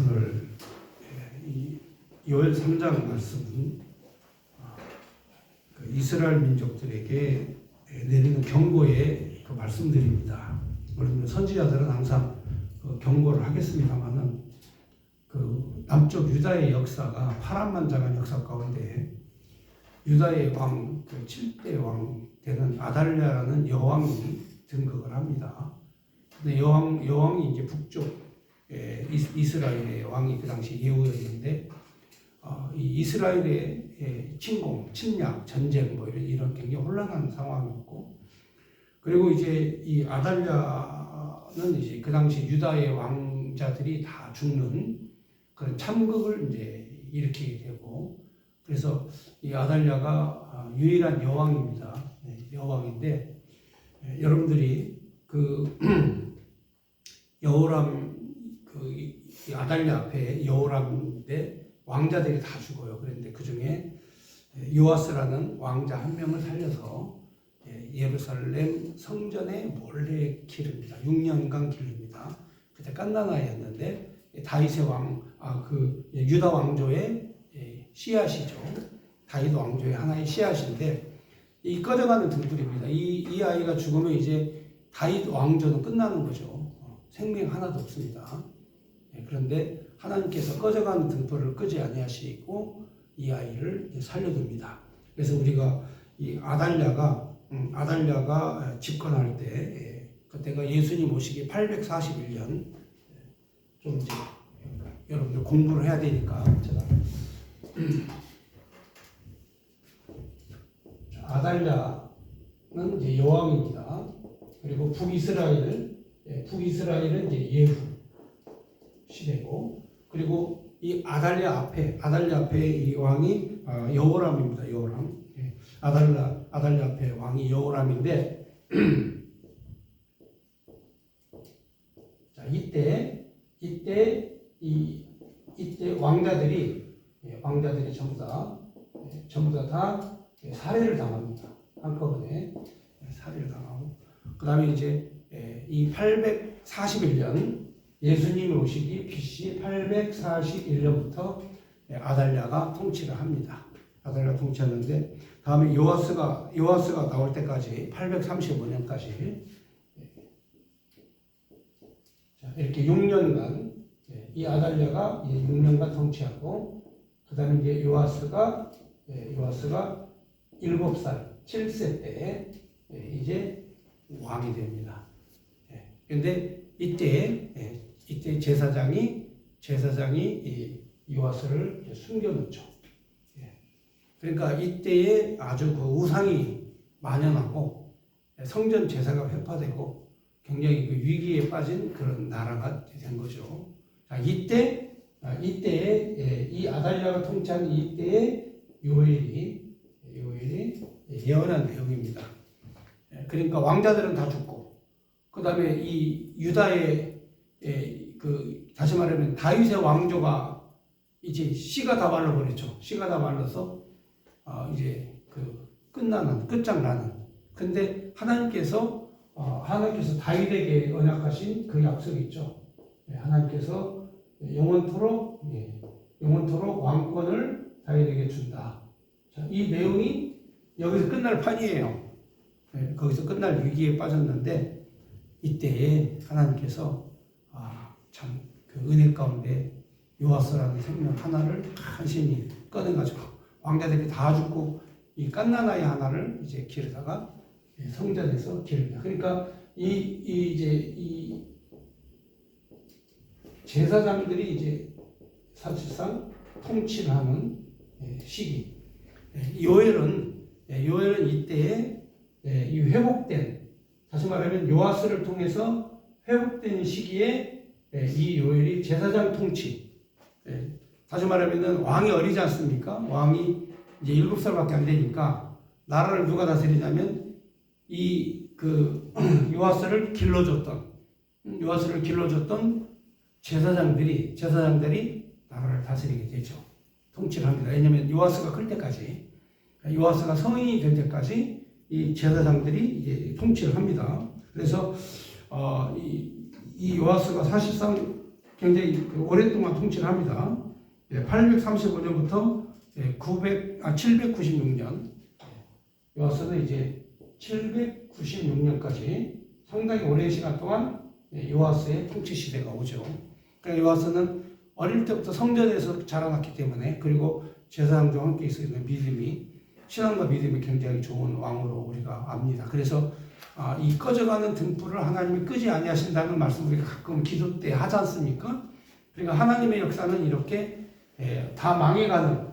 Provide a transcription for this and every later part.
오늘 이 요엘 3장 말씀은 이스라엘 민족들에게 내리는 경고의 그 말씀들입니다. 물론 선지자들은 항상 경고를 하겠습니다만은 그 남쪽 유다의 역사가 파란만장한 역사 가운데 유다의 왕, 그 7대 왕 되는 아달랴라는 여왕이 등극을 합니다. 근데 여왕이 이제 북쪽 이스라엘의 왕이 그 당시 예후였는데 이 이스라엘의 침공, 침략, 전쟁 뭐 이런 굉장히 혼란한 상황이었고, 그리고 이제 이 아달랴는 이제 그 당시 유다의 왕자들이 다 죽는 그런 참극을 이제 일으키게 되고, 그래서 이 아달랴가 유일한 여왕입니다. 여왕인데 여러분들이 그 여호람 그 아달랴 앞에 여호람인데 왕자들이 다 죽어요. 그런데 그 중에 요아스라는 왕자 한 명을 살려서 예루살렘 성전에 몰래 기릅니다. 6년간 기릅니다. 그때 깐나나이였는데 다윗의 그 유다 왕조의 씨앗이죠. 다윗 왕조의 하나의 씨앗인데 이 꺼져가는 등불입니다. 이 아이가 죽으면 이제 다윗 왕조는 끝나는 거죠. 생명 하나도 없습니다. 그런데 하나님께서 꺼져가는 등불을 끄지 아니하시고 이 아이를 살려둡니다. 그래서 우리가 이 아달랴가 집권할 때 그때가 예수님 오시기 841년, 좀 이제 여러분들 공부를 해야 되니까 제가 아달랴는 이제 여왕입니다. 그리고 북이스라엘은 이제 예후 시대고, 그리고 이 아달랴 앞에 이 왕이 여호람입니다. 여호람. 아달랴 앞에 왕이 여호람인데 자, 이때 왕자들이 전부 다 살해를 당합니다. 한꺼번에 살해를 당하고, 그 다음에 이제 이 841년 예수님이 오시기 BC 841년부터 아달랴가 통치를 합니다. 아달랴가 통치하는데 다음에 요아스가 나올 때까지 835년까지 이렇게 6년간 이 아달랴가 6년간 통치하고, 그 다음에 이제 요아스가 7살 7세 때 이제 왕이 됩니다. 그런데 이때 제사장이 이 요아스를 숨겨놓죠. 그러니까 이때에 아주 그 우상이 만연하고 성전 제사가 회파되고 굉장히 그 위기에 빠진 그런 나라가 된 거죠. 자, 이때에 이 아달랴가 통치한 이때에 요엘이 예언한 내용입니다. 그러니까 왕자들은 다 죽고, 그 다음에 이 유다의 다시 말하면 다윗의 왕조가 이제 씨가 다 말라버렸죠. 씨가 다 말라서 이제 끝장나는. 근데 하나님께서 다윗에게 언약하신 그 약속이 있죠. 하나님께서 영원토록 왕권을 다윗에게 준다. 자, 이 내용이 여기서 끝날 판이에요. 거기서 끝날 위기에 빠졌는데 이때에 하나님께서 참 그 은혜 가운데 요아스라는 생명 하나를 간신히 꺼내가지고 왕자들이 다 죽고 이 깐나나이 하나를 이제 기르다가 성전에서 기릅니다. 그러니까 이 제사장들이 이제 사실상 통치를 하는 시기. 요엘은 이때에 이 회복된, 다시 말하면 요아스를 통해서 회복된 시기에 이 요엘이 제사장 통치. 다시 말하면 왕이 어리지 않습니까? 왕이 이제 7살밖에 안 되니까 나라를 누가 다스리냐면 요아스를 길러줬던 제사장들이 나라를 다스리게 되죠. 통치를 합니다. 왜냐하면 요아스가 클 때까지, 요아스가 성인이 될 때까지 이 제사장들이 이제 통치를 합니다. 그래서 이 요아스가 사실상 굉장히 오랫동안 통치를 합니다. 835년부터 796년 요아스는 이제 796년까지 상당히 오랜 시간 동안 요아스의 통치 시대가 오죠. 그러니까 요아스는 어릴 때부터 성전에서 자라났기 때문에, 그리고 제사장과 함께 있는 믿음이, 신앙과 믿음이 굉장히 좋은 왕으로 우리가 압니다. 그래서 이 꺼져가는 등불을 하나님이 끄지 아니하신다는 말씀 우리가 가끔 기도 때 하지 않습니까? 그러니까 하나님의 역사는 이렇게 다 망해가는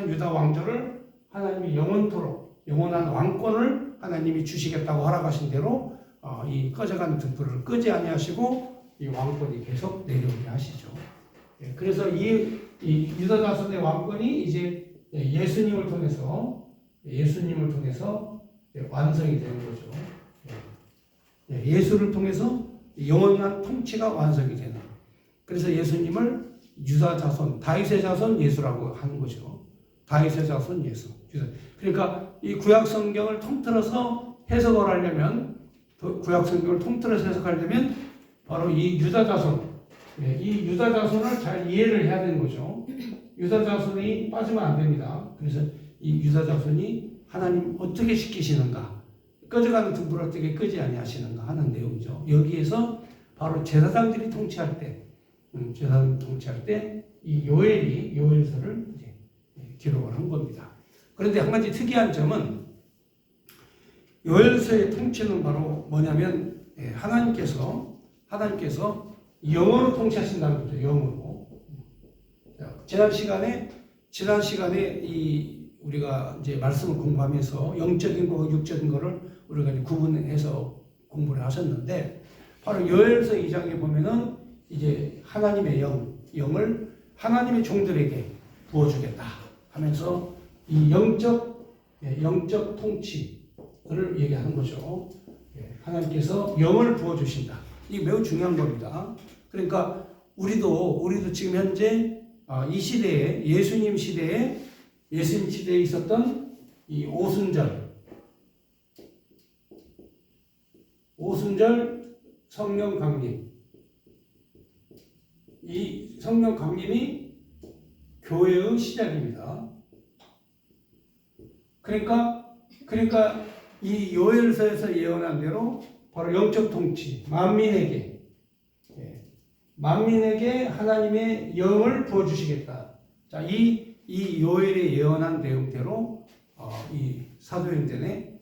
유다 왕조를 하나님이 영원토록 영원한 왕권을 하나님이 주시겠다고 허락하신 대로 이 꺼져가는 등불을 끄지 아니하시고 이 왕권이 계속 내려오게 하시죠. 그래서 이 유다 자손의 왕권이 이제 예수님을 통해서 완성이 되는 거죠. 예수를 통해서 영원한 통치가 완성이 되는. 그래서 예수님을 유다 자손, 다윗의 자손 예수라고 하는 거죠. 다윗의 자손 예수. 그러니까 이 구약 성경을 통틀어서 해석을 하려면, 바로 이 유다 자손을 잘 이해를 해야 되는 거죠. 유다 자손이 빠지면 안 됩니다. 그래서 이 유다 자손이 하나님 어떻게 시키시는가, 꺼져가는 등불을 어떻게 끄지 아니하시는가 하는 내용이죠. 여기에서 바로 제사장들이 통치할 때, 이 요엘서를 이제 기록을 한 겁니다. 그런데 한 가지 특이한 점은 요엘서의 통치는 바로 뭐냐면 하나님께서 영으로 통치하신다는 거죠. 영으로. 지난 시간에 우리가 이제 말씀을 공부하면서 영적인 거와 육적인 거를 우리가 이제 구분해서 공부를 하셨는데, 바로 요엘서 2장에 보면은 이제 하나님의 영을 하나님의 종들에게 부어주겠다 하면서 이 영적 통치를 얘기하는 거죠. 하나님께서 영을 부어주신다. 이게 매우 중요한 겁니다. 그러니까 우리도 지금 현재 이 시대에, 예수님 시대에 있었던 이 오순절 성령 강림, 이 성령 강림이 교회의 시작입니다. 그러니까 이 요엘서에서 예언한 대로 바로 영적 통치, 만민에게 하나님의 영을 부어주시겠다. 자, 이 요엘에 예언한 내용대로 이 사도행전에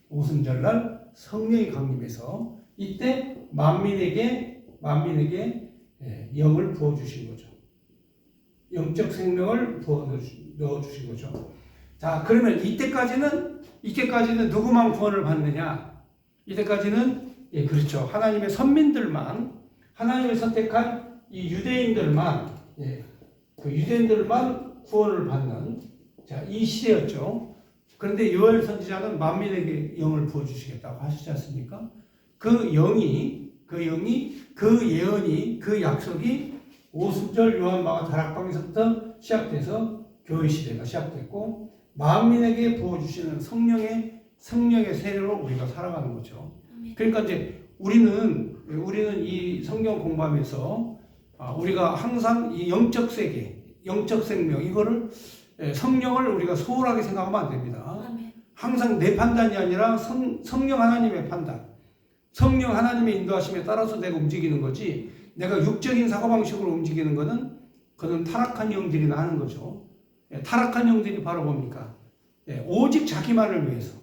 오순절날 성령이 강림해서 이때 만민에게 영을 부어주신 거죠. 영적 생명을 넣어주신 거죠. 자, 그러면 이때까지는 누구만 구원을 받느냐? 이때까지는 그렇죠. 하나님의 선민들만, 하나님의 선택한 이 유대인들만 구원을 받는 이 시대였죠. 그런데 요엘 선지자는 만민에게 영을 부어주시겠다고 하시지 않습니까? 그 예언이, 그 약속이 오순절 요한마가 다락방에서부터 시작돼서 교회 시대가 시작됐고, 만민에게 부어주시는 성령의 세례로 우리가 살아가는 거죠. 그러니까 이제 우리는 이 성경 공부하면서 우리가 항상 이 영적 세계, 영적 생명, 이거를 성령을 우리가 소홀하게 생각하면 안 됩니다. 항상 내 판단이 아니라 성령 하나님의 판단, 성령 하나님의 인도하심에 따라서 내가 움직이는 거지, 내가 육적인 사고방식으로 움직이는 그는 타락한 영들이나 하는 거죠. 타락한 영들이 바로 뭡니까? 오직 자기만을 위해서.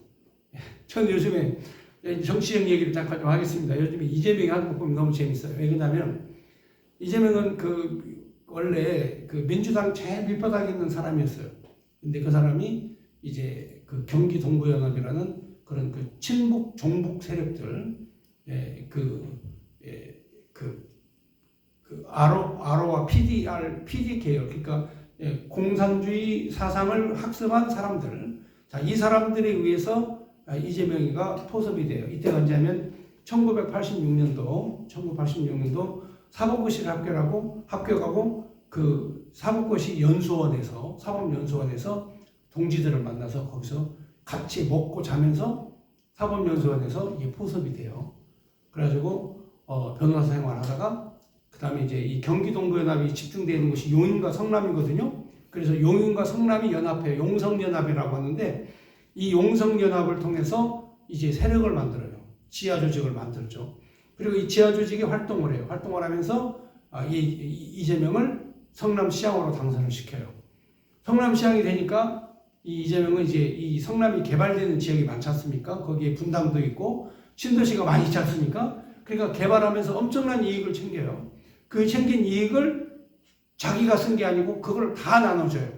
전 요즘에 정치적 얘기를 잠깐 좀 하겠습니다. 요즘에 이재명이 하는 거 보면 너무 재밌어요. 왜냐하면 이재명은 원래 민주당 제일 밑바닥에 있는 사람이었어요. 근데 그 사람이 이제 경기 동부연합이라는 그런 친북 종북 세력들, 아로와 PD 계열, 그러니까 공산주의 사상을 학습한 사람들, 자, 이 사람들에 의해서 이재명이가 포섭이 돼요. 이때가 언제냐면 1986년도 사법고시를 합격하고 사법고시 사법연수원에서 동지들을 만나서 거기서 같이 먹고 자면서 사법연수원에서 이게 포섭이 돼요. 그래가지고 변호사 생활하다가 그다음에 이제 이 경기동부연합이 집중되어 있는 곳이 용인과 성남이거든요. 그래서 용인과 성남이 연합해 용성연합이라고 하는데 이 용성연합을 통해서 이제 세력을 만들어요. 지하 조직을 만들죠. 그리고 이 지하 조직이 활동을 해요. 활동을 하면서 이재명을 성남시장으로 당선을 시켜요. 성남시장이 되니까 이 이재명은 이제 이 성남이 개발되는 지역이 많지 않습니까? 거기에 분당도 있고 신도시가 많이 있지 않습니까? 그러니까 개발하면서 엄청난 이익을 챙겨요. 그 챙긴 이익을 자기가 쓴 게 아니고 그걸 다 나눠줘요.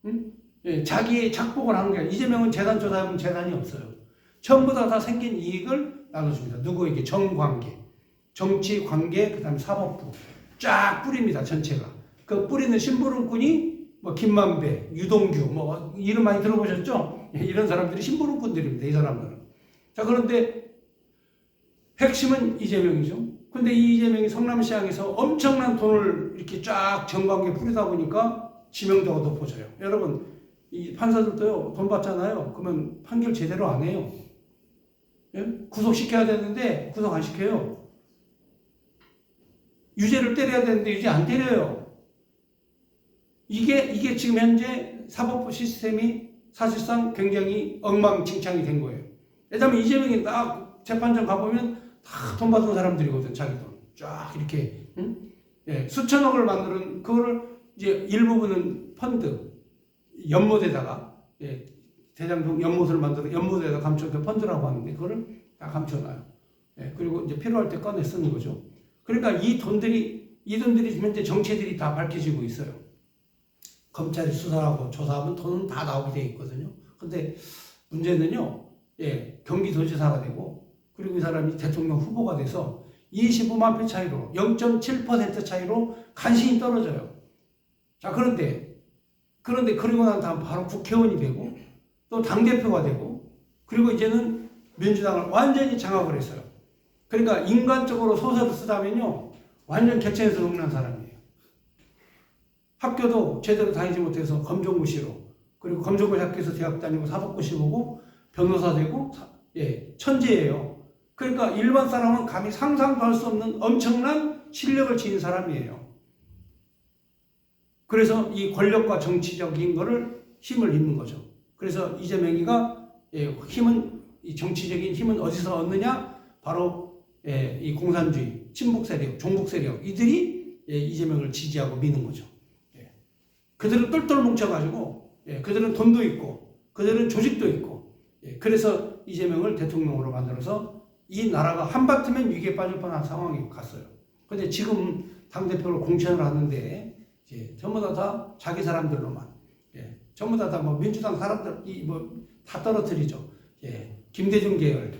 응? 예, 자기의 착복을 하는 게 아니라 이재명은 재단 조사하면 재단이 없어요. 전부 다 생긴 이익을 나눠줍니다. 누구에게? 정관계, 정치 관계, 그다음에 사법부 쫙 뿌립니다. 전체가. 그 뿌리는 심부름꾼이 뭐 김만배, 유동규 뭐 이름 많이 들어보셨죠? 이런 사람들이 심부름꾼들입니다. 이 사람들은. 자, 그런데 핵심은 이재명이죠. 근데 이 이재명이 성남시장에서 엄청난 돈을 이렇게 쫙 정관계 뿌리다 보니까 지명도가 높아져요. 여러분, 이 판사들도요, 돈 받잖아요. 그러면 판결 제대로 안 해요. 예? 구속시켜야 되는데 구속 안 시켜요. 유죄를 때려야 되는데 유죄 안 때려요. 이게 지금 현재 사법부 시스템이 사실상 굉장히 엉망진창이 된 거예요. 왜냐하면 이재명이 딱 재판장 가보면 다 돈 받은 사람들이거든. 자기 돈 쫙 이렇게 응? 예, 수천억을 만드는 그거를 이제 일부분은 펀드 연못에다가 예, 대장동 연못을 만들어 연못에다 감춰둔 펀드라고 하는데 그거를 다 감춰놔요. 예, 그리고 이제 필요할 때 꺼내 쓰는 거죠. 그러니까 이 돈들이 현재 정체들이 다 밝혀지고 있어요. 검찰이 수사하고 조사하면 돈은 다 나오게 돼 있거든요. 근데 문제는요, 예, 경기도지사가 되고, 그리고 이 사람이 대통령 후보가 돼서 25만 표 차이로, 0.7% 차이로 간신히 떨어져요. 자, 그런데 그리고 난 다음 바로 국회의원이 되고, 또 당대표가 되고, 그리고 이제는 민주당을 완전히 장악을 했어요. 그러니까 인간적으로 소설을 쓰다면요, 완전 개천에서 녹는 사람이에요. 학교도 제대로 다니지 못해서 검정고시로, 그리고 검정고시 학교에서 대학 다니고 사법고시 보고 변호사 되고 예, 천재예요. 그러니까 일반 사람은 감히 상상도 할 수 없는 엄청난 실력을 지닌 사람이에요. 그래서 이 권력과 정치적인 거를 힘을 입는 거죠. 그래서 이재명이가 예, 이 정치적인 힘은 어디서 얻느냐? 바로 예, 이 공산주의, 친북 세력, 종북 세력 이들이 예, 이재명을 지지하고 미는 거죠. 그들은 똘똘 뭉쳐가지고, 예, 그들은 돈도 있고, 그들은 조직도 있고, 예, 그래서 이재명을 대통령으로 만들어서 이 나라가 한바트면 위기에 빠질 뻔한 상황이 갔어요. 근데 지금 당대표로 공천을 하는데, 예, 전부 다 자기 사람들로만, 예, 전부 다 뭐 민주당 사람들, 다 떨어뜨리죠. 예, 김대중 계열,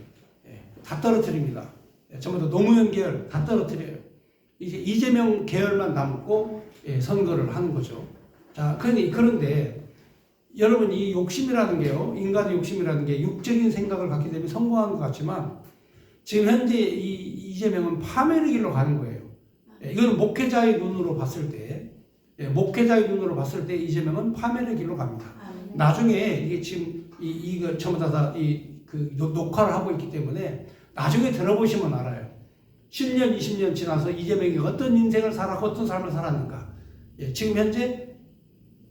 예, 다 떨어뜨립니다. 예, 전부 다 노무현 계열 다 떨어뜨려요. 이제 이재명 계열만 남고, 예, 선거를 하는 거죠. 자, 그런데 여러분 이 욕심이라는 게요, 인간의 욕심이라는 게 육적인 생각을 갖게 되면 성공하는 것 같지만 지금 현재 이재명은 파멸의 길로 가는 거예요. 이거는 목회자의 눈으로 봤을 때, 이재명은 파멸의 길로 갑니다. 나중에 이게 지금 이거 전부 다 녹화를 하고 있기 때문에 나중에 들어보시면 알아요. 10년, 20년 지나서 이재명이 어떤 인생을 살았고 어떤 삶을 살았는가. 예, 지금 현재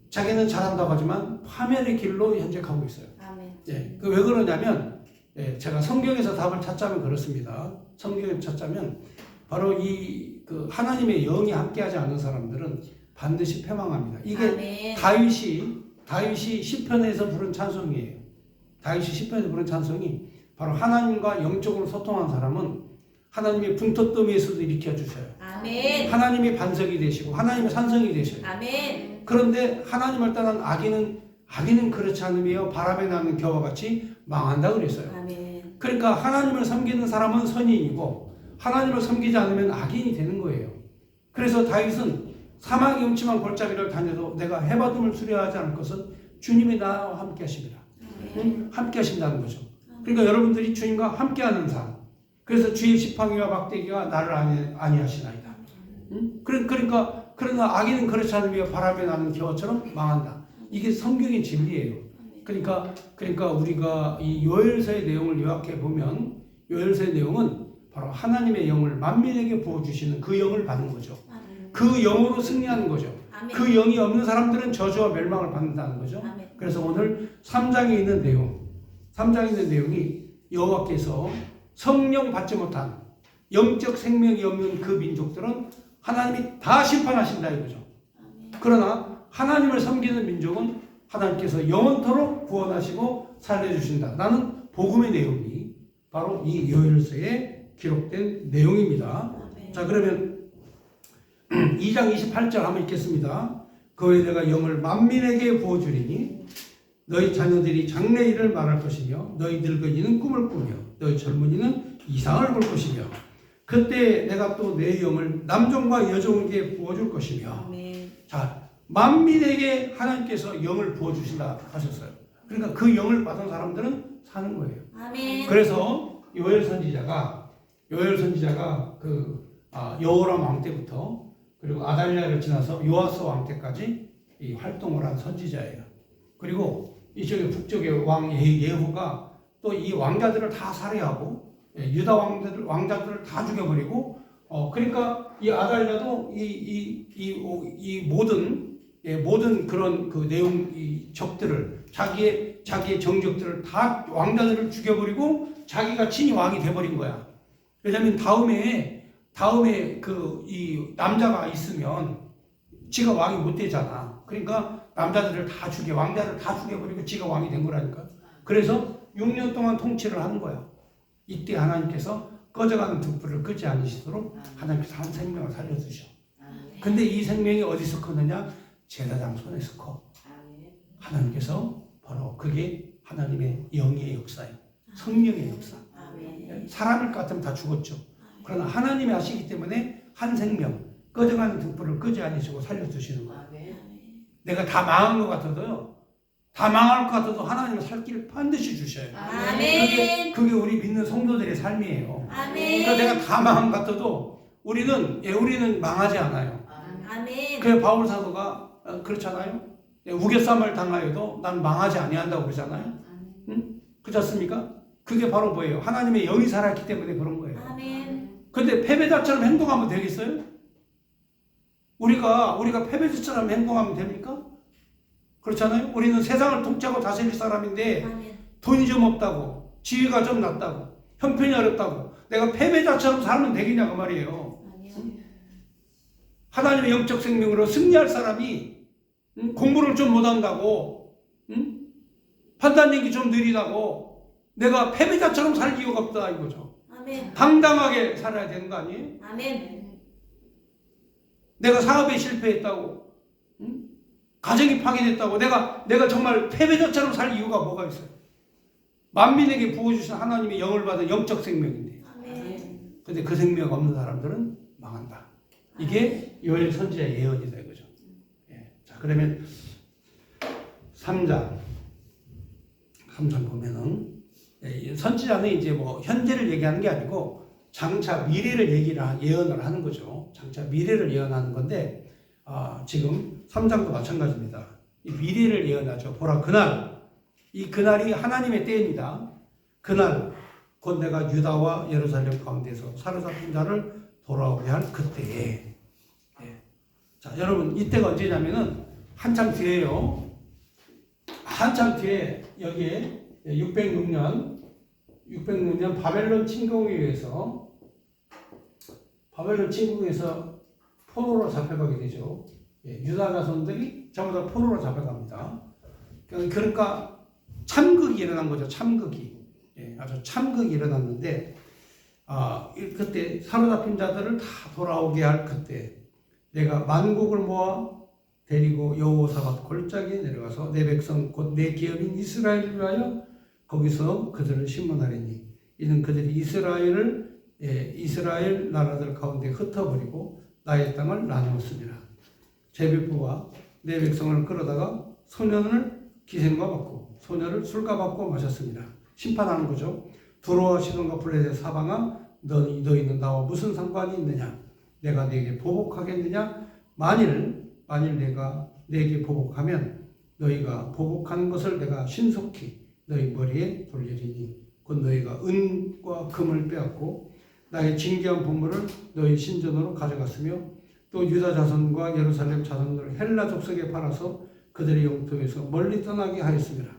자기는 잘한다고 하지만 파멸의 길로 현재 가고 있어요. 아멘. 예, 왜 그러냐면, 예, 제가 성경에서 답을 찾자면 그렇습니다. 성경에서 찾자면, 바로 하나님의 영이 함께하지 않는 사람들은 반드시 패망합니다. 이게 아멘. 다윗이 시편에서 부른 찬송이에요. 다윗이 시편에서 부른 찬송이 바로 하나님과 영적으로 소통한 사람은 하나님의 분토더미에서도 일으켜 주셔요. 아멘. 하나님의 반석이 되시고 하나님의 산성이 되셔요. 아멘. 그런데 하나님을 떠난 악인은 그렇지 않으며 바람에 나는 겨와 같이 망한다 그랬어요. 아멘. 그러니까 하나님을 섬기는 사람은 선인이고 하나님을 섬기지 않으면 악인이 되는 거예요. 그래서 다윗은 사망의 음침한 골짜기를 다녀도 내가 해바둠을 두려워하지 않을 것은 주님이 나와 함께 하십니다. 응? 함께 하신다는 거죠. 그러니까 여러분들이 주님과 함께하는 삶. 그래서 주의 지팡이와 막대기가 나를 아니하시나이다. 응? 그러나 악인은 그렇지 않으며 바람에 나는 겨처럼 망한다. 이게 성경의 진리예요. 그러니까 우리가 이 요엘서의 내용을 요약해 보면 요엘서의 내용은 바로 하나님의 영을 만민에게 부어주시는 그 영을 받는 거죠. 그 영으로 승리하는 거죠. 아멘. 그 영이 없는 사람들은 저주와 멸망을 받는다는 거죠. 아멘. 그래서 오늘 3장에 있는 내용, 3장에 있는 내용이 여호와께서 성령 받지 못한 영적 생명이 없는 그 민족들은 하나님이 다 심판하신다 이거죠. 아멘. 그러나 하나님을 섬기는 민족은 하나님께서 영원토록 구원하시고 살려주신다. 라는 복음의 내용이 바로 이 요엘서에 기록된 내용입니다. 아멘. 자, 그러면 2장 28절 한번 읽겠습니다. 그 후에 내가 영을 만민에게 부어주리니 너희 자녀들이 장래일을 말할 것이며 너희 늙은이는 꿈을 꾸며 너희 젊은이는 이상을 볼 것이며 그때 내가 또 내 영을 남종과 여종에게 부어줄 것이며. 아멘. 자, 만민에게 하나님께서 영을 부어주신다 하셨어요. 그러니까 그 영을 받은 사람들은 사는 거예요. 아멘. 그래서 요엘 선지자가 여호람 왕 때부터 그리고 아달랴를 지나서 요아스 왕 때까지 이 활동을 한 선지자예요. 그리고 이쪽에 북쪽의 왕 예후가 또 이 왕자들을 다 살해하고 유다 왕자들을 다 죽여버리고 그러니까 이 아달랴도 이 모든 그런 그 내용 이 적들을 자기의 정적들을 다 왕자들을 죽여버리고 자기가 친히 왕이 돼버린 거야. 왜냐하면 다음에 그 이 남자가 있으면 지가 왕이 못 되잖아. 그러니까 남자들을 다 왕자를 다 죽여버리고 지가 왕이 된 거라니까. 그래서 6년 동안 통치를 하는 거야. 이때 하나님께서 꺼져가는 등불을 끄지 않으시도록 하나님께서 한 생명을 살려주셔. 근데 이 생명이 어디서 크느냐? 제사장 손에서 커. 하나님께서 바로 그게 하나님의 영의 역사예요. 성령의 역사. 사람일 것 같으면 다 죽었죠. 그러나 하나님이 하시기 때문에 한 생명, 꺼져가는 등불을 끄지 않으시고 살려주시는 거예요. 내가 다 망한 것 같아도요. 다 망할 것 같아도 하나님은 살 길을 반드시 주셔요. 아멘. 그게 우리 믿는 성도들의 삶이에요. 아멘. 그러니까 내가 다 망한 것 같아도 우리는 망하지 않아요. 아멘. 그래 바울 사도가 그렇잖아요. 우겨쌈을 당하여도 난 망하지 아니한다고 그러잖아요. 응? 그렇지 않습니까? 그게 바로 뭐예요? 하나님의 영이 살아있기 때문에 그런 거예요. 아멘. 근데 패배자처럼 행동하면 되겠어요? 우리가 패배자처럼 행동하면 됩니까? 그렇잖아요. 우리는 세상을 통치하고 다스릴 사람인데 아멘. 돈이 좀 없다고, 지위가 좀 낮다고, 형편이 어렵다고 내가 패배자처럼 살면 되겠냐 그 말이에요. 아멘. 하나님의 영적 생명으로 승리할 사람이 공부를 좀 못한다고, 판단력이 좀 느리다고 내가 패배자처럼 살 이유가 없다 이거죠. 아멘. 당당하게 살아야 되는 거 아니에요? 아멘. 내가 사업에 실패했다고, 가정이 파괴됐다고 내가 정말 패배자처럼 살 이유가 뭐가 있어요? 만민에게 부어주신 하나님의 영을 받은 영적 생명인데. 아멘. 근데 그 생명 없는 사람들은 망한다. 이게 요엘 선지자의 예언이다 이거죠. 예. 자, 그러면 3장 보면은 선지자는 이제 뭐 현재를 얘기하는 게 아니고 장차 미래를 예언을 하는 거죠. 장차 미래를 예언하는 건데 지금 3장도 마찬가지입니다. 이 미래를 예언하죠. 보라 이 그날이 하나님의 때입니다. 그날 곧 내가 유다와 예루살렘 가운데서 사로잡힌 자를 돌아오게 할 그때에. 예. 자, 여러분 이때가 언제냐면은 한참 뒤에요. 한참 뒤에 여기에 606년 바벨론 침공에 의해서 포로로 잡혀가게 되죠. 예, 유다 자손들이 전부 다 포로로 잡혀갑니다. 그러니까 참극이 일어난 거죠. 참극이. 예, 아주 참극이 일어났는데 그때 사로잡힌 자들을 다 돌아오게 할 그때 내가 만국을 모아 데리고 여호사밧 골짜기에 내려가서 내 백성 곧 내 기업인 이스라엘을 위하여 거기서 그들을 심문하리니 이는 그들이 이스라엘 나라들 가운데 흩어버리고 나의 땅을 나누었습니다. 제비부와 내 백성을 끌어다가 소년을 기생과 받고 소녀를 술과 받고 마셨습니다. 심판하는 거죠. 두로와 시돈과 블레셋 사방아 너희는 나와 무슨 상관이 있느냐? 내가 네게 보복하겠느냐? 만일 내가 네게 보복하면 너희가 보복하는 것을 내가 신속히 너희 머리에 돌리리니 곧 너희가 은과 금을 빼앗고 나의 징계한 보물을 너희 신전으로 가져갔으며 또 유다 자손과 예루살렘 자손들을 헬라 족속에 팔아서 그들의 영토에서 멀리 떠나게 하였습니다.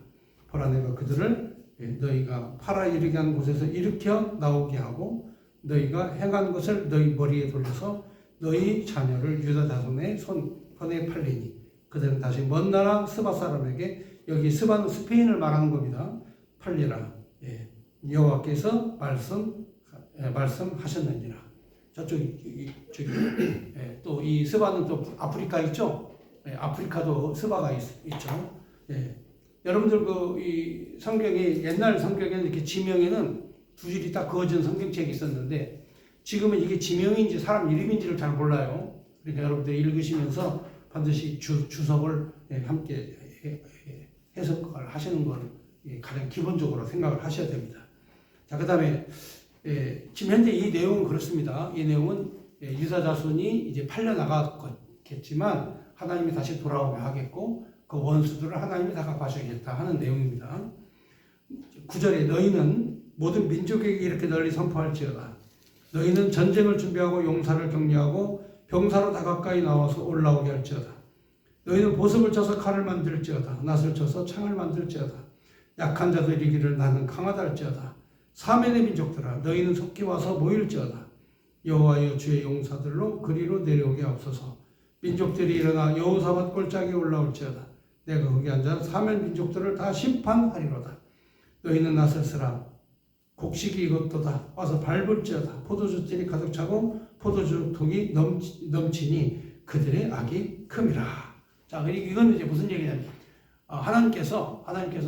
보라 내가 그들을 너희가 팔아 이르게 한 곳에서 일으켜 나오게 하고 너희가 행한 것을 너희 머리에 돌려서 너희 자녀를 유다 자손의 손에 팔리니 그들은 다시 먼 나라 스바 사람에게, 여기 스바는 스페인을 말하는 겁니다. 팔리라. 여호와께서 말씀하셨느니라. 저기 또 이 스바는 또 아프리카 있죠? 아프리카도 스바가 있죠. 여러분들 이 성경에, 옛날 성경에는 이렇게 지명에는 두 줄이 딱 그어진 성경책이 있었는데 지금은 이게 지명인지 사람 이름인지를 잘 몰라요. 그러니까 여러분들 읽으시면서 반드시 주석을 함께 해석을 하시는 걸 가장 기본적으로 생각을 하셔야 됩니다. 자, 그 다음에 지금 현재 이 내용은 그렇습니다. 이 내용은 유다 자손이 이제 팔려나갔겠지만 하나님이 다시 돌아오게 하겠고 그 원수들을 하나님이 다 갚아주겠다 하는 내용입니다. 9절에 너희는 모든 민족에게 이렇게 널리 선포할지어다. 너희는 전쟁을 준비하고 용사를 격려하고 병사로 다 가까이 나와서 올라오게 할지어다. 너희는 보석을 쳐서 칼을 만들지어다. 낫을 쳐서 창을 만들지어다. 약한 자들이 이르기를 나는 강하다 할지어다. 사면의 민족들아 너희는 속히 와서 모일지어다. 여호와여 주의 용사들로 그리로 내려오게 하옵소서. 민족들이 일어나 여호사밧 골짜기에 올라올지어다. 내가 거기 앉아 사면 민족들을 다 심판하리로다. 너희는 낫을 쓰라. 곡식이 익었도다. 와서 밟을지어다. 포도주들이 가득 차고 포도주통이 넘치니 그들의 악이 큼이라. 자, 이건 이제 무슨 얘기냐면 하나님께서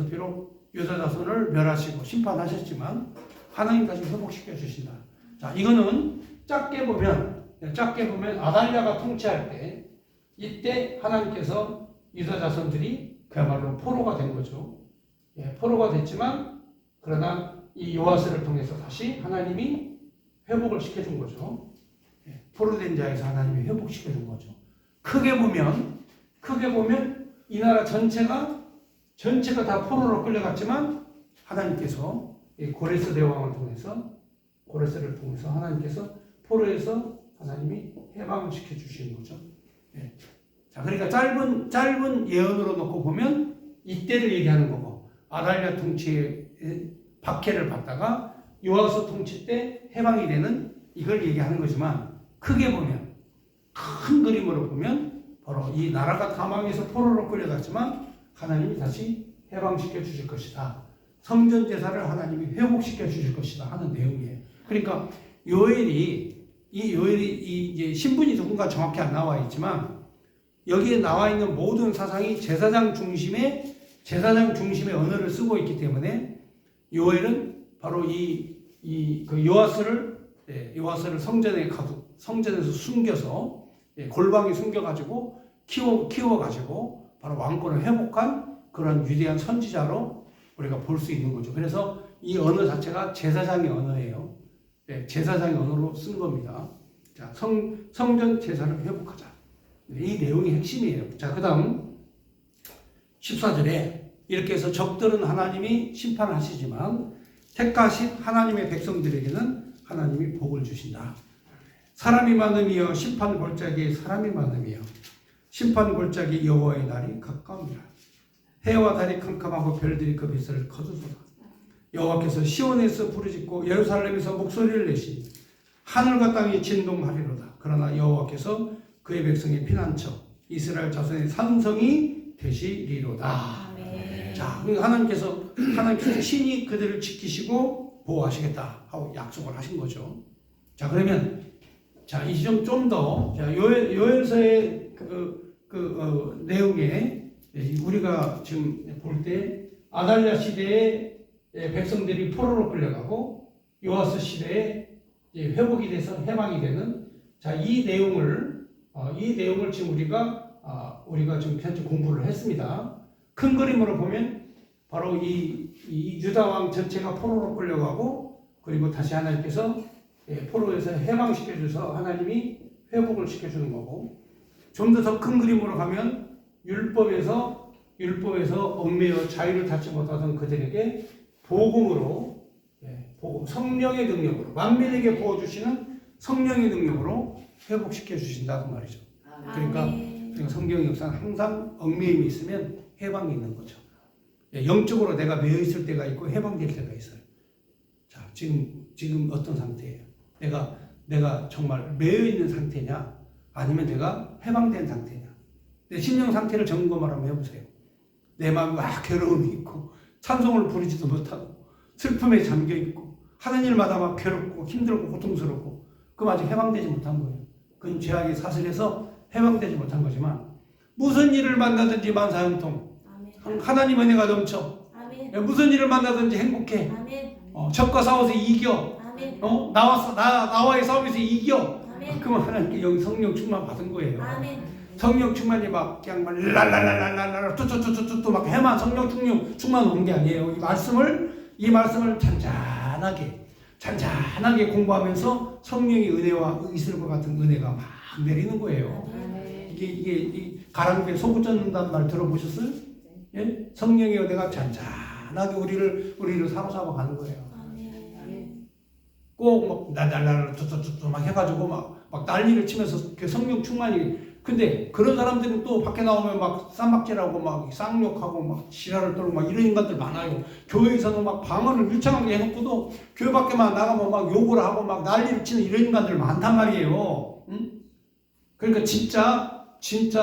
비록 유다 자손을 멸하시고 심판하셨지만 하나님 다시 회복시켜 주신다. 자, 이거는 작게 보면 아달랴가 통치할 때 이때 하나님께서 유다 자손들이 그야말로 포로가 된 거죠. 포로가 됐지만 그러나 이 요아스를 통해서 다시 하나님이 회복을 시켜준 거죠. 포로된 자에서 하나님이 회복시켜준 거죠. 크게 보면 이 나라 전체가 다 포로로 끌려갔지만 하나님께서 고레스 대왕을 통해서 고레스를 통해서 하나님께서 포로에서 하나님이 해방을 시켜주신 거죠. 자, 그러니까 짧은 예언으로 놓고 보면 이때를 얘기하는 거고 아달랴 통치의 박해를 받다가 요아스 통치 때 해방이 되는 이걸 얘기하는 거지만 크게 보면 큰 그림으로 보면 바로 이 나라가 다 망해서 포로로 끌려갔지만 하나님이 다시 해방시켜 주실 것이다. 성전 제사를 하나님이 회복시켜 주실 것이다 하는 내용이에요. 그러니까 요엘이 이제 신분이 누군가 정확히 안 나와 있지만 여기에 나와 있는 모든 사상이 제사장 중심의 언어를 쓰고 있기 때문에 요엘은 바로 그 요아스를 성전에서 숨겨서 골방에 숨겨가지고 키워가지고 바로 왕권을 회복한 그런 위대한 선지자로 우리가 볼 수 있는 거죠. 그래서 이 언어 자체가 제사장의 언어예요. 제사장의 언어로 쓴 겁니다. 자, 성전 제사를 회복하자. 이 내용이 핵심이에요. 자, 그 다음 14절에 이렇게 해서 적들은 하나님이 심판하시지만 택하신 하나님의 백성들에게는 하나님이 복을 주신다. 사람이 많음이여 심판 골짜기에 사람이 많음이여 심판 골짜기 여호와의 날이 가까우니라. 해와 달이 캄캄하고 별들이 그 빛을 거두소서. 여호와께서 시온에서 부르짖고 예루살렘에서 목소리를 내시니 하늘과 땅이 진동하리로다. 그러나 여호와께서 그의 백성의 피난처 이스라엘 자손의 산성이 되시리로다. 아멘. 자, 하나님께서 신이 그들을 지키시고 보호하시겠다 하고 약속을 하신 거죠. 자, 그러면 이 좀 더 요엘서의 내용에 우리가 지금 볼 때 아달랴 시대에 백성들이 포로로 끌려가고 요아스 시대에 회복이 돼서 해방이 되는 이 내용을 지금 우리가 지금 현재 공부를 했습니다. 큰 그림으로 보면 바로 이 유다 왕 전체가 포로로 끌려가고 그리고 다시 하나님께서 포로에서 해방시켜 줘서 하나님이 회복을 시켜주는 거고 좀 더 큰 그림으로 가면 율법에서 얽매여 자유를 찾지 못하던 그들에게 복음 성령의 능력으로 만민에게 부어주시는 성령의 능력으로 회복시켜 주신다고 말이죠. 아멘. 그러니까 성경 역사는 항상 얽매임이 있으면 해방이 있는 거죠. 영적으로 내가 매여 있을 때가 있고 해방될 때가 있어요. 자, 지금 어떤 상태예요? 내가 정말 매여 있는 상태냐? 아니면 내가 해방된 상태냐? 내 심령 상태를 점검을 한번 해보세요. 내 마음이 괴로움이 있고 찬송을 부르지도 못하고 슬픔에 잠겨 있고 하는 일마다 막 괴롭고 힘들고 고통스럽고 그럼 아직 해방되지 못한 거예요. 그건 죄악의 사슬에서 해방되지 못한 거지만 무슨 일을 만나든지 만사형통 아멘. 하나님 은혜가 넘쳐 아멘. 무슨 일을 만나든지 행복해 아멘. 적과 싸워서 이겨 아멘. 나와의 싸움에서 이겨 아멘. 그러면 하나님께 여기 성령 충만 받은 거예요. 아멘. 성령 충만이 막 그냥 막 랄랄랄랄랄랄 뚜뚜뚜뚜뚜 막 해만 성령 충만 온 게 아니에요. 이 말씀을 잔잔하게 공부하면서 성령의 은혜와 이슬과 같은 은혜가 막 내리는 거예요. 이게 가랑비에 속을 젓는다는 말 들어보셨어요? 예? 성령의 은혜가 잔잔하게 우리를 사로잡아 가는 거예요. 꼭 막 날날날 뚜뚜뚜뚜 막 해가지고 막 난리를 치면서 그 성령 충만이. 근데 그런 사람들은 또 밖에 나오면 막 쌈박질하고 막 쌍욕하고 막 지랄을 떨고 막 이런 인간들 많아요. 교회에서는 막 방언을 유창하게 해놓고도 교회 밖에만 나가면 막 욕을 하고 막 난리를 치는 이런 인간들 많단 말이에요. 응? 그러니까 진짜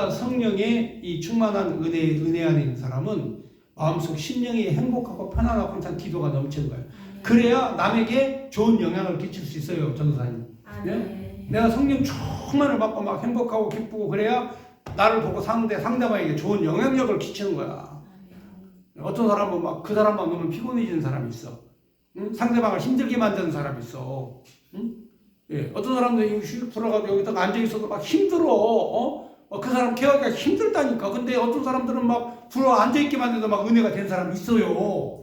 성령의 이 충만한 은혜 안에 있는 사람은 마음속 심령이 행복하고 편안하고 항상 기도가 넘치는 거예요. 그래야 남에게 좋은 영향을 끼칠 수 있어요, 전도사님. 예? 내가 성령 충만을 받고 막 행복하고 기쁘고 그래야 나를 보고 상대방에게 좋은 영향력을 끼치는 거야. 어떤 사람은 막 그 사람만 보면 피곤해지는 사람이 있어. 응? 상대방을 힘들게 만드는 사람이 있어. 응? 예. 어떤 사람들 휙 들어가도 여기다가 앉아있어도 막 힘들어. 그 사람 케어하기가 힘들다니까. 근데 어떤 사람들은 막 들어 앉아있기만 해도 막 은혜가 된 사람이 있어요.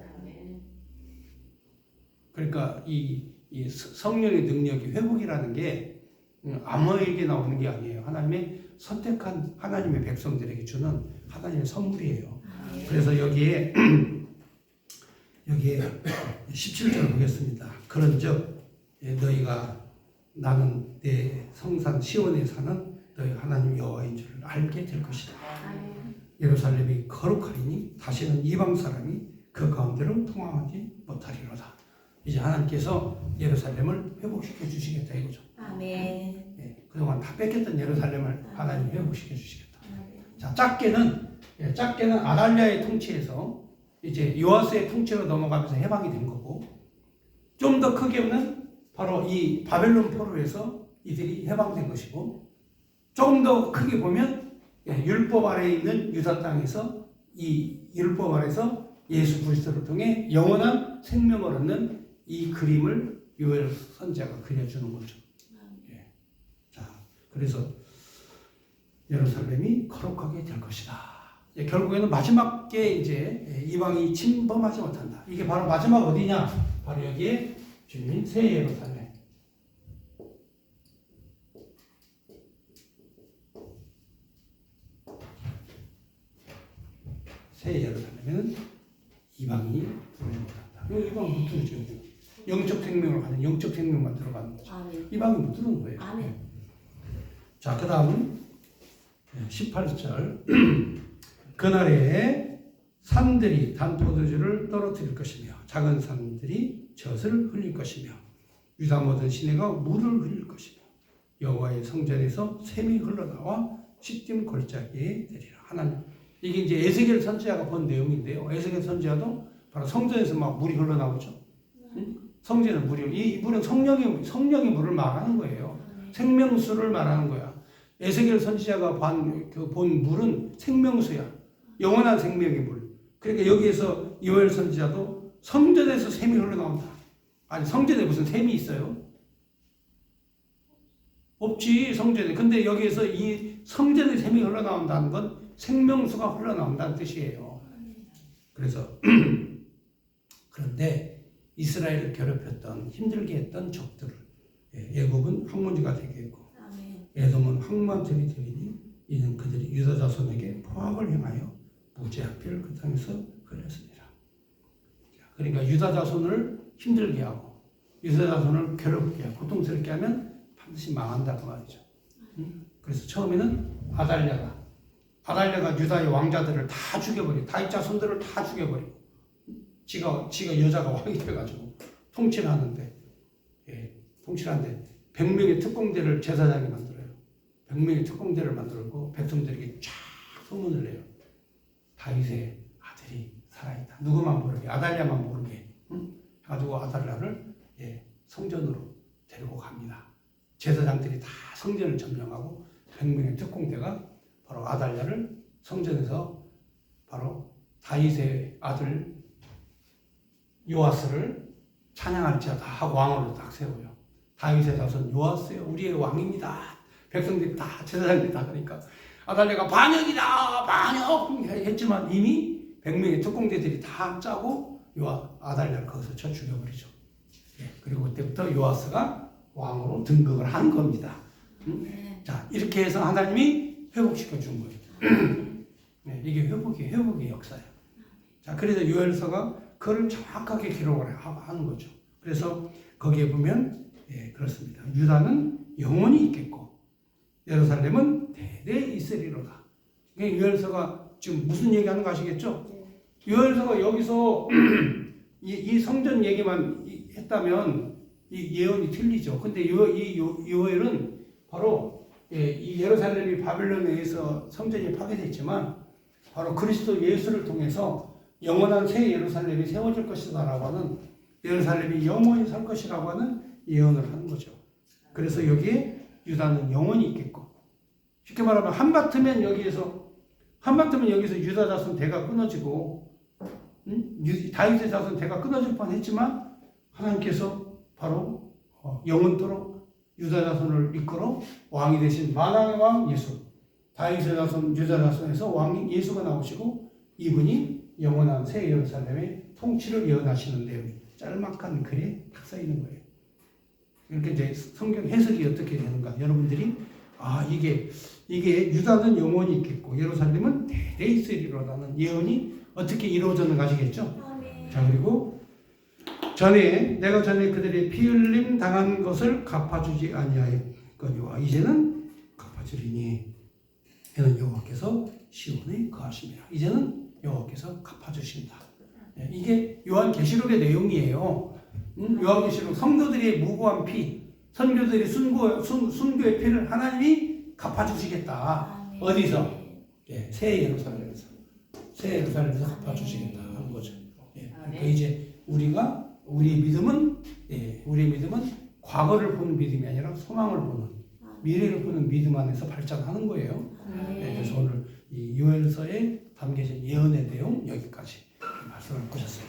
그러니까 이 성령의 능력이 회복이라는 게 아무에게 나오는 게 아니에요. 하나님의 선택한 하나님의 백성들에게 주는 하나님의 선물이에요. 그래서 여기에 17절 보겠습니다. 그런즉 너희가 나는 내 성산 시온에 사는 너희 하나님 여호와인 줄 알게 될 것이다. 예루살렘이 거룩하리니 다시는 이방 사람이 그 가운데로 통항하지 못하리로다. 이제 하나님께서 예루살렘을 회복시켜 주시겠다 이거죠. 아멘. 예, 그동안 다 뺏겼던 예루살렘을 하나님 회복시켜 주시겠다. 자, 작게는 아달랴의 통치에서 이제 요아스의 통치로 넘어가면서 해방이 된 거고, 좀 더 크게는 바로 이 바벨론 포로에서 이들이 해방된 것이고, 조금 더 크게 보면 율법 아래에 있는 유다 땅에서 이 율법 아래에서 예수 그리스도를 통해 영원한 생명을 얻는 이 그림을 요엘 선지자가 그려주는 거죠. 예. 자, 그래서 예루살렘이 거룩하게 될 것이다. 결국에는 마지막에 이제 이방이 침범하지 못한다. 이게 바로 마지막 어디냐? 바로 여기에 주민 새 예루살렘. 새 예루살렘에는 이방인이 들어오지 못한다. 이방은 못 들어오죠. 영적 생명을 가는 영적 생명만 들어가는 거죠. 이방이 못 들어오는 거예요. 아멘. 자, 그 다음 18절 그날에 산들이 단 포도주를 떨어뜨릴 것이며 작은 산들이 젖을 흘릴 것이며 유다 모든 시내가 물을 흘릴 것이며 여호와의 성전에서 샘이 흘러나와 시딤 골짜기에 내리라. 하나님, 이게 이제 에스겔 선지자가 본 내용인데요. 에스겔 선지자도 바로 성전에서 막 물이 흘러나오죠. 응? 성전의 물이, 이 물은 성령의 물을 말하는 거예요. 생명수를 말하는 거야. 에스겔 선지자가 본 물은 생명수야. 영원한 생명의 물. 그러니까 여기에서 요엘 선지자도 성전에서 샘이 흘러나온다. 아니, 성전에 무슨 샘이 있어요? 없지, 성전에. 근데 여기에서 이 성전에 샘이 흘러나온다는 건 생명수가 흘러나온다는 뜻이에요. 그래서 그런데 이스라엘을 괴롭혔던, 힘들게 했던 적들을 애굽은 황무지가 되게 했고 에돔은 황무한들이 되리니 이는 그들이 유다 자손에게 포악을 행하여 무죄하필 그 땅에서 흘렸습니다. 그러니까 유다 자손을 힘들게 하고 유다 자손을 괴롭게 하고 고통스럽게 하면 반드시 망한다고 말이죠. 그래서 처음에는 아달랴가 유다의 왕자들을 다 죽여버리고 다윗 자손들을 다 죽여버리고 지가 여자가 왕이 돼가지고 통치를 하는데 100명의 특공대를 제사장이 만들어요. 100명의 특공대를 만들고 백성들에게 쫙 소문을 내요. 다윗의 아들이 살아있다. 누구만 모르게, 아달랴만 모르게. 가지고 아달랴를 성전으로 데리고 갑니다. 제사장들이 다 성전을 점령하고 100명의 특공대가 바로 아달랴를 성전에서 바로 다윗의 아들 요아스를 찬양할지어다 하고 왕으로 딱 세워요. 다윗의 자손 요아스요, 우리의 왕입니다. 백성들이 다 제사장들이 다 그러니까 아달랴가 반역이다 반역 했지만 이미 100명의 특공대들이 다 짜고 아달랴를 거기서 쳐 죽여버리죠. 그리고 그때부터 요아스가 왕으로 등극을 한 겁니다. 자, 이렇게 해서 하나님이 회복시켜 준 거예요. 이게 회복의 역사예요. 자, 그래서 요엘서가 그걸 정확하게 기록을 하는 거죠. 그래서 거기에 보면 그렇습니다. 유다는 영원히 있겠고 예루살렘은 대대 있으리로다. 요엘서가 지금 무슨 얘기하는 거 아시겠죠? 요엘서가 여기서 이 성전 얘기만 했다면 이 예언이 틀리죠. 근데 이 요엘은 바로 이 예루살렘이 바벨론에 의해서 성전이 파괴됐지만 바로 그리스도 예수를 통해서 영원한 새 예루살렘이 세워질 것이다라고 하는 예루살렘이 영원히 살 것이라고 하는 예언을 하는 거죠. 그래서 여기에 유다는 영원히 있겠고 쉽게 말하면 한바트면 여기서 유다 자손 대가 끊어지고 다윗의 자손 대가 끊어질 뻔했지만 하나님께서 바로 영원토록 유다 자손을 이끌어 왕이 되신 만왕의 왕 예수, 다윗의 자손 유다 자손에서 왕이 예수가 나오시고 이분이 영원한 새 예루살렘의 통치를 예언하시는 내용이 짤막한 글에 딱 써 있는 거예요. 이렇게 이제 성경 해석이 어떻게 되는가? 여러분들이 이게 유다는 영원히 있겠고 예루살렘은 대대 있으리로라는 예언이 어떻게 이루어졌는가 아시겠죠? 자, 그리고 내가 전에 그들의 피 흘림 당한 것을 갚아주지 아니하였거니와 이제는 갚아주리니 이는 여호와께서 시온에 거하심이라. 이제는 여호와께서 갚아주신다. 이게 요한계시록의 내용이에요. 요한계시록 성도들의 무고한 피, 선교들의 순교의 피를 하나님이 갚아주시겠다. 어디서? 새 예루살렘에서 갚아주시겠다 하는 거죠. 그러니까 이제 우리의 믿음은 과거를 보는 믿음이 아니라 소망을 보는, 미래를 보는 믿음 안에서 발전하는 거예요. 그래서 오늘 이 요엘서에 담겨진 예언의 내용 여기까지 말씀을 보셨습니다.